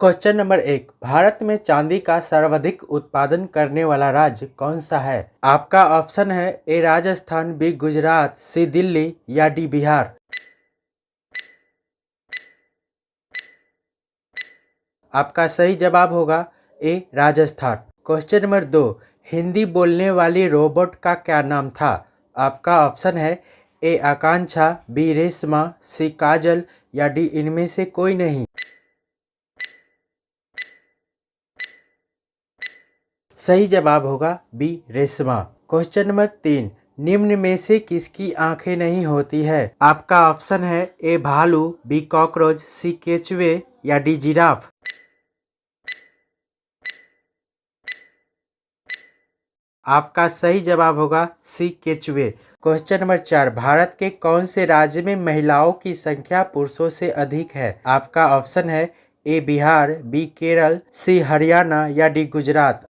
Question number 1। Bharat में चांदी का सर्वाधिक उत्पादन करने वाला राज्य कौन सा है? आपका ऑप्शन है A Rajasthan, B Gujarat, C Delhi या डी बिहार। आपका सही जवाब होगा A Rajasthan. Question number 2। Hindi बोलने वाली रोबोट का क्या नाम था? आपका ऑप्शन है ए आकांक्षा, बी रेशमा, सी काजल या डी इनमें से कोई नहीं। सही जवाब होगा बी रेशमा। Question number 3। निम्न में से किसकी आंखें नहीं होती है? आपका ऑप्शन है ए भालू, बी कॉकरोच, सी केचुए या डी जिराफ। आपका सही जवाब होगा सी केचुए। Question number 4। भारत के कौन से राज्य में महिलाओं की संख्या पुरुषों से अधिक है? आपका ऑप्शन है ए बिहार, बी केरल, सी हरियाणा या डी गुजरात।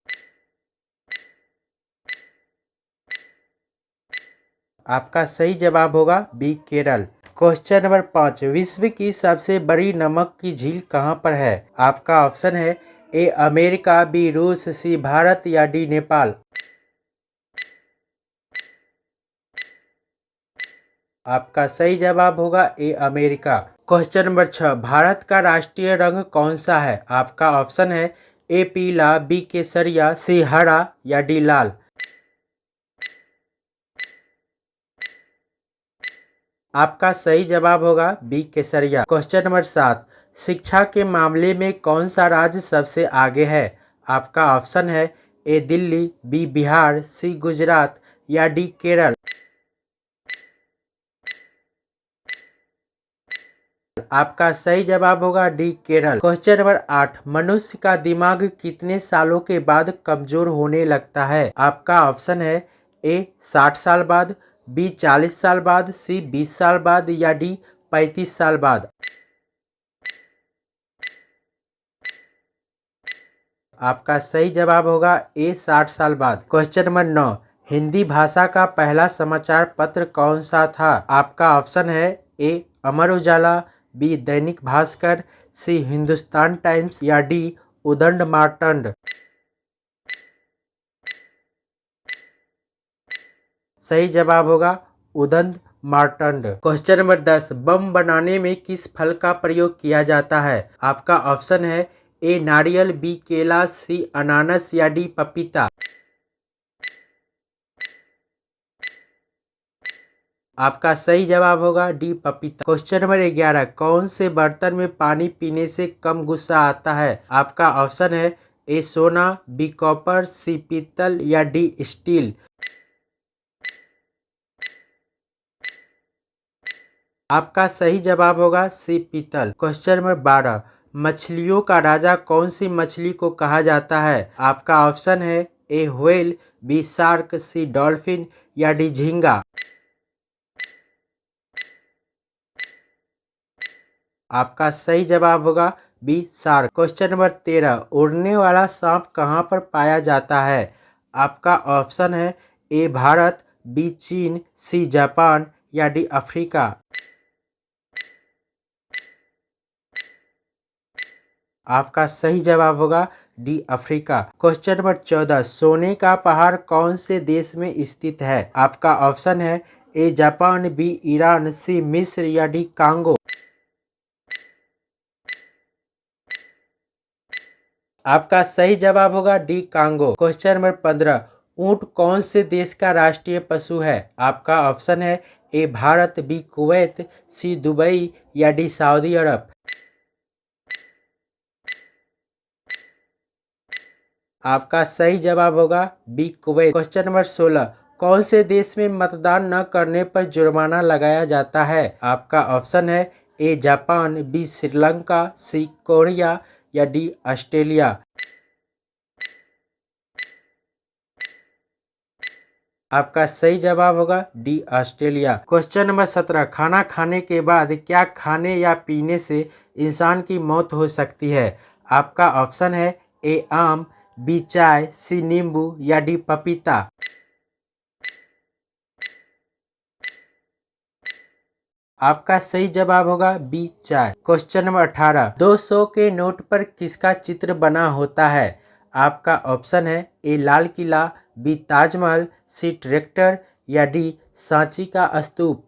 आपका सही जवाब होगा बी केरल। Question number 5। विश्व की सबसे बड़ी नमक की झील कहाँ पर है? आपका ऑप्शन है ए अमेरिका, बी रूस, सी भारत या डी नेपाल। आपका सही जवाब होगा A America. Question number 6। Bharat का राष्ट्रीय रंग कौन सा है? आपका ऑप्शन है ए पीला, बी केसरिया, सी हरा या डी लाल। आपका सही जवाब होगा बी केसरिया। Question number 7। शिक्षा के मामले में कौन सा राज्य सबसे आगे है? आपका ऑप्शन है ए दिल्ली, बी बिहार, सी गुजरात या डी केरल। आपका सही जवाब होगा डी केरल। Question number 8। मनुष्य का दिमाग कितने सालों के बाद कमजोर होने लगता है? आपका ऑप्शन है ए 60 साल बाद, बी 40 साल बाद, सी 20 साल बाद या डी 35 साल बाद। आपका सही जवाब होगा ए 60 साल बाद। Question number 9। हिंदी भाषा का पहला समाचार पत्र कौन सा था? आपका ऑप्शन है ए अमर उजाला, बी दैनिक भास्कर, सी हिंदुस्तान टाइम्स या डी उदंड मार्तंड। सही जवाब होगा उदंड मार्तंड। Question number 10। बम बनाने में किस फल का प्रयोग किया जाता है? आपका ऑप्शन है ए नारियल, बी केला, सी अनानास या डी पपीता। आपका सही जवाब होगा डी पपीता। Question number 11। कौन से बर्तन में पानी पीने से कम गुस्सा आता है? आपका ऑप्शन है ए सोना, बी कॉपर, सी पीतल या डी स्टील। आपका सही जवाब होगा सी पीतल। Question number 12। मछलियों का राजा कौन सी मछली को कहा जाता है? आपका ऑप्शन है ए व्हेल, बी शार्क, सी डॉल्फिन या डी झींगा। आपका सही जवाब होगा बी शार्क। Question number 13। उड़ने वाला सांप कहाँ पर पाया जाता है? आपका ऑप्शन है ए भारत, बी चीन, सी जापान या डी अफ्रीका। आपका सही जवाब होगा डी अफ्रीका। Question number 14। सोने का पहाड़ कौन से देश में स्थित है? आपका ऑप्शन है ए जापान, बी ईरान, सी मिस्र या डी कांगो। आपका सही जवाब होगा डी कांगो। Question number 15। ऊंट कौन से देश का राष्ट्रीय पशु है? आपका ऑप्शन है ए भारत, बी कुवैत, सी दुबई या डी सऊदी अरब। आपका सही जवाब होगा बी कुवैत। Question number 16। कौन से देश में मतदान न करने पर जुर्माना लगाया जाता है? आपका ऑप्शन है A Japan, B Sri Lanka, C Korea या डी ऑस्ट्रेलिया। आपका सही जवाब होगा डी ऑस्ट्रेलिया। Question number 17। खाना खाने के बाद क्या खाने या पीने से इंसान की मौत हो सकती है? आपका ऑप्शन है ए आम, बी चाय, सी नींबू या डी पपीता। आपका सही जवाब होगा बी चाय। क्वेश्चन नंबर 18, 200 के नोट पर किसका चित्र बना होता है? आपका ऑप्शन है ए लाल किला, बी ताजमहल, सी ट्रैक्टर या डी सांची का स्तूप।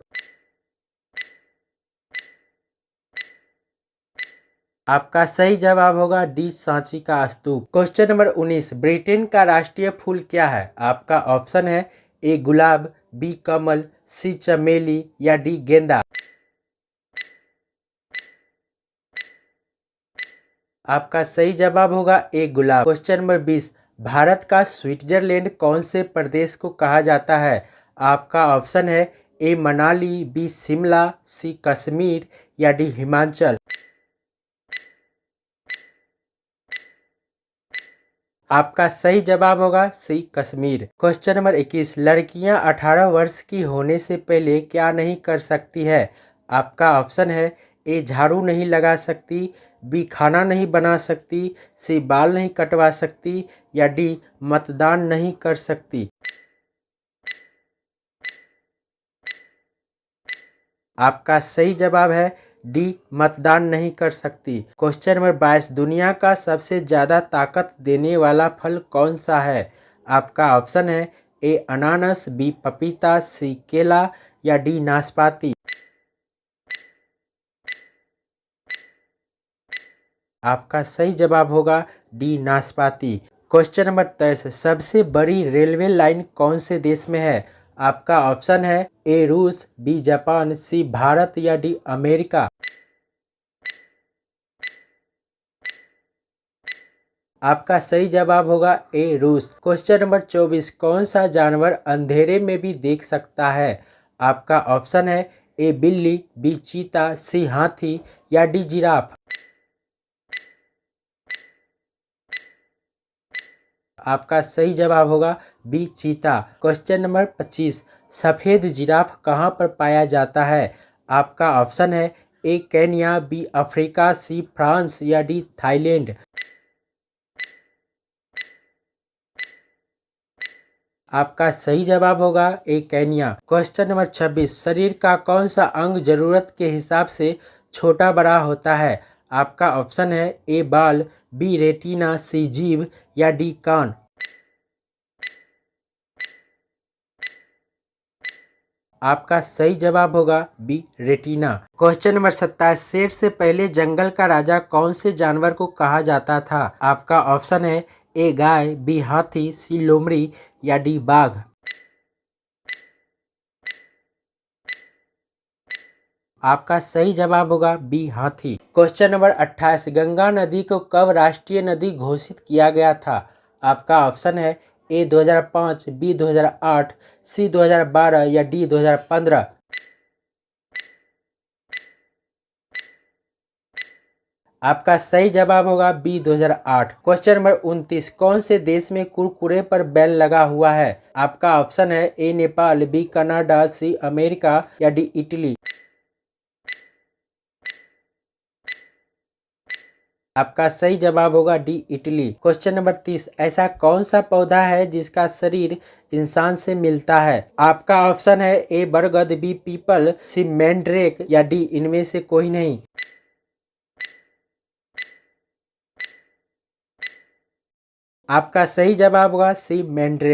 आपका सही जवाब होगा डी सांची का स्तूप। क्वेश्चन नंबर 19, ब्रिटेन का राष्ट्रीय फूल क्या है? आपका ऑप्शन है ए गुलाब, बी कमल, सी चमेली या डी गेंदा। आपका सही जवाब होगा ए गुलाब। क्वेश्चन नंबर 20, भारत का स्विट्जरलैंड कौन से प्रदेश को कहा जाता है? आपका ऑप्शन है ए मनाली, बी शिमला, सी कश्मीर या डी हिमाचल। आपका सही जवाब होगा सी कश्मीर। क्वेश्चन नंबर 21, लड़कियां 18 वर्ष की होने से पहले क्या नहीं कर सकती है? आपका ऑप्शन है ए झाड़ू नहीं लगा सकती, बी खाना नहीं बना सकती, सी बाल नहीं कटवा सकती या डी मतदान नहीं कर सकती। आपका सही जवाब है डी मतदान नहीं कर सकती। क्वेश्चन नंबर 22, दुनिया का सबसे ज़्यादा ताकत देने वाला फल कौन सा है? आपका ऑप्शन है ए अनानास, बी पपीता, सी केला या डी नाशपाती। आपका सही जवाब होगा डी नाशपाती। क्वेश्चन नंबर 23, सबसे बड़ी रेलवे लाइन कौन से देश में है? आपका ऑप्शन है ए रूस, बी जापान, सी भारत या डी अमेरिका। आपका सही जवाब होगा ए रूस। क्वेश्चन नंबर 24, कौन सा जानवर अंधेरे में भी देख सकता है? आपका ऑप्शन है ए बिल्ली, बी चीता, सी हाथी या डी जिराफ। आपका सही जवाब होगा बी चीता। क्वेश्चन नंबर 25, सफ़ेद जिराफ कहाँ पर पाया जाता है? आपका ऑप्शन है A Kenya, B Africa, C France या डी थाईलैंड। आपका सही जवाब होगा ए केन्या। क्वेश्चन नंबर 26, शरीर का कौन सा अंग जरूरत के हिसाब से छोटा बड़ा होता है? आपका ऑप्शन है ए बाल, बी रेटिना, सी जीभ या डी कान। आपका सही जवाब होगा बी रेटिना। क्वेश्चन नंबर 27, शेर से पहले जंगल का राजा कौन से जानवर को कहा जाता था? आपका ऑप्शन है ए गाय, बी हाथी, सी लोमड़ी या डी बाघ। आपका सही जवाब होगा बी हाथी। क्वेश्चन नंबर 28, गंगा नदी को कब राष्ट्रीय नदी घोषित किया गया था? आपका ऑप्शन है ए 2005, बी 2008, सी 2012 या डी 2015। आपका सही जवाब होगा बी 2008। क्वेश्चन नंबर 29, कौन से देश में कुरकुरे पर बैन लगा हुआ है? आपका ऑप्शन है A Nepal, B Canada, C America या डी इटली। आपका सही जवाब होगा डी इटली। क्वेश्चन नंबर 30, ऐसा कौन सा पौधा है जिसका शरीर इंसान से मिलता है? आपका ऑप्शन है ए बरगद, बी पीपल, सी मैंड्रेक या डी इनमें से कोई नहीं। आपका सही जवाब होगा सी मैंड्रेक।